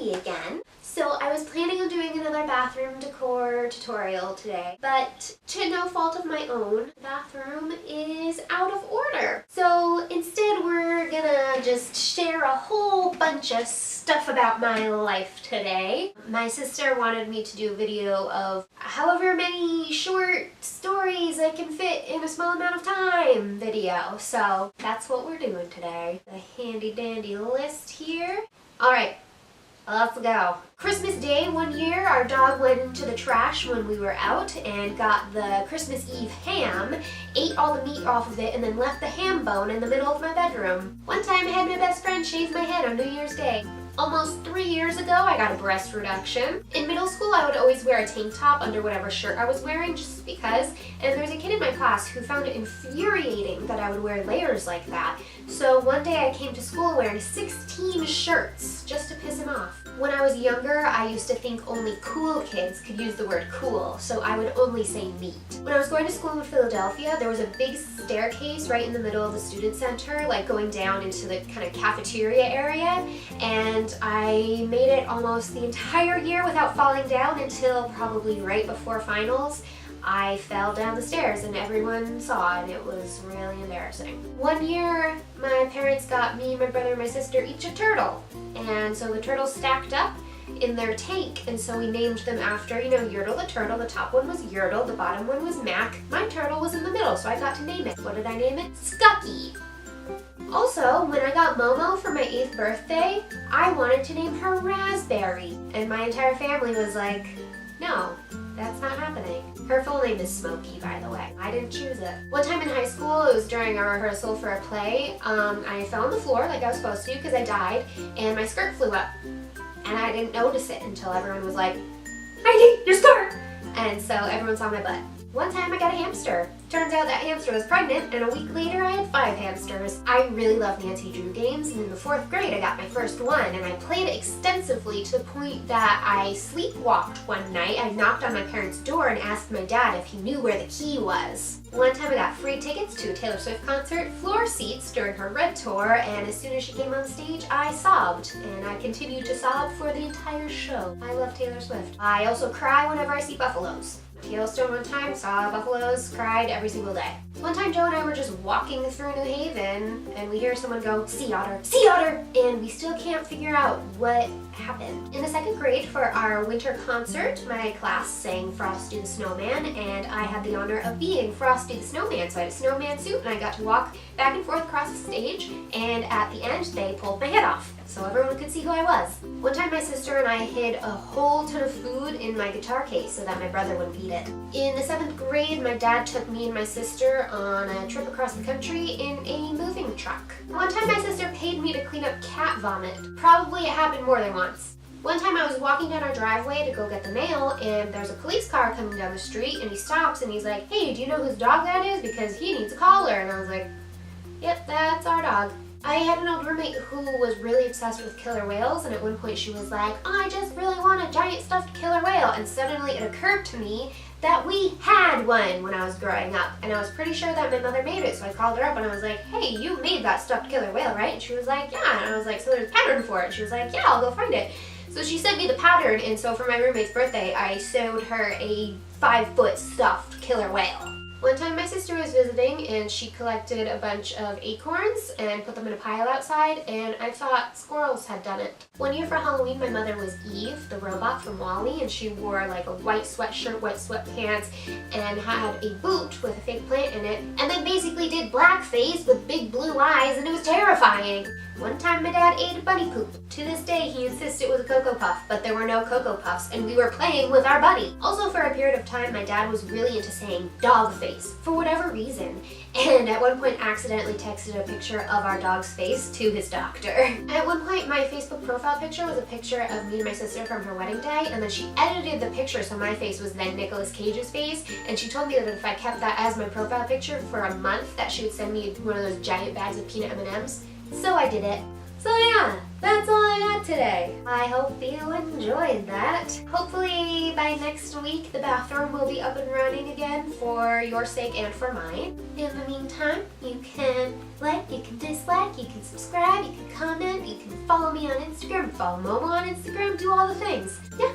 Heidi again. So I was planning on doing another bathroom decor tutorial today, but to no fault of my own, the bathroom is out of order. So instead we're gonna just share a whole bunch of stuff about my life today. My sister wanted me to do a video of however many short stories I can fit in a small amount of time video. So that's what we're doing today. The handy dandy list here. Alright. Let's go. Christmas Day one year, our dog went into the trash when we were out and got the Christmas Eve ham, ate all the meat off of it, and then left the ham bone in the middle of my bedroom. One time I had my best friend shave my head on New Year's Day. Almost 3 years ago, I got a breast reduction. In middle school, I would always wear a tank top under whatever shirt I was wearing just because, and there was a kid in my class who found it infuriating that I would wear layers like that. So one day I came to school wearing 16 shirts just to piss him off. When I was younger, I used to think only cool kids could use the word cool, so I would only say neat. When I was going to school in Philadelphia, there was a big staircase right in the middle of the student center, like going down into the kind of cafeteria area, and I made it almost the entire year without falling down until probably right before finals. I fell down the stairs and everyone saw, and it was really embarrassing. One year, my parents got me, my brother, and my sister each a turtle. And so the turtles stacked up in their tank, and so we named them after, you know, Yertle the turtle. The top one was Yertle, the bottom one was Mac. My turtle was in the middle, so I got to name it. What did I name it? Scucky. Also, when I got Momo for my 8th birthday, I wanted to name her Raspberry. And my entire family was like, no, that's not happening. Her full name is Smokey, by the way. I didn't choose it. One time in high school, it was during our rehearsal for a play, I fell on the floor like I was supposed to because I died, and my skirt flew up. And I didn't notice it until everyone was like, Heidi, your skirt! And so everyone saw my butt. One time I got a hamster. Turns out that hamster was pregnant, and a week later I had 5 hamsters. I really love Nancy Drew games, and in the 4th grade I got my first one, and I played it extensively to the point that I sleepwalked one night. I knocked on my parents' door and asked my dad if he knew where the key was. One time I got free tickets to a Taylor Swift concert, floor seats during her Red tour, and as soon as she came on stage, I sobbed, and I continued to sob for the entire show. I love Taylor Swift. I also cry whenever I see buffaloes. Yellowstone one time, saw buffaloes, cried every single day. One time Joe and I were just walking through New Haven and we hear someone go, sea otter, sea otter! And we still can't figure out what happened. In the 2nd grade for our winter concert, my class sang Frosty the Snowman, and I had the honor of being Frosty the Snowman. So I had a snowman suit and I got to walk back and forth across the stage, and at the end they pulled my head off so everyone could see who I was. One time my sister and I hid a whole ton of food in my guitar case so that my brother wouldn't eat it. In the 7th grade, my dad took me and my sister on a trip across the country in a moving truck. One time my sister paid me to clean up cat vomit. Probably it happened more than once. One time I was walking down our driveway to go get the mail, and there's a police car coming down the street, and he stops and he's like, hey, do you know whose dog that is? Because he needs a collar. And I was like, yep, that's our dog. I had an old roommate who was really obsessed with killer whales, and at one point she was like, I just really want a giant stuffed killer whale, and suddenly it occurred to me that we had one when I was growing up, and I was pretty sure that my mother made it, so I called her up and I was like, hey, you made that stuffed killer whale, right? And she was like, yeah, and I was like, so there's a pattern for it, and she was like, yeah, I'll go find it. So she sent me the pattern, and so for my roommate's birthday, I sewed her a 5-foot stuffed killer whale. One time my sister was visiting and she collected a bunch of acorns and put them in a pile outside, and I thought squirrels had done it. One year for Halloween, my mother was Eve, the robot from WALL-E, and she wore like a white sweatshirt, white sweatpants, and had a boot with a fake plant in it, and then basically did blackface with big blue eyes, and it was terrifying. One time my dad ate a bunny poop. To this day, he insists it was a Cocoa Puff, but there were no Cocoa Puffs, and we were playing with our bunny. Also, for a period of time, my dad was really into saying dog face, for whatever reason, and at one point accidentally texted a picture of our dog's face to his doctor. At one point, my Facebook profile picture was a picture of me and my sister from her wedding day, and then she edited the picture so my face was then Nicolas Cage's face, and she told me that if I kept that as my profile picture for a month, that she would send me one of those giant bags of peanut M&Ms. So I did it. So yeah, that's all I got today. I hope you enjoyed that. Hopefully by next week the bathroom will be up and running again for your sake and for mine. In the meantime, you can like, you can dislike, you can subscribe, you can comment, you can follow me on Instagram, follow Momo on Instagram, do all the things. Yeah,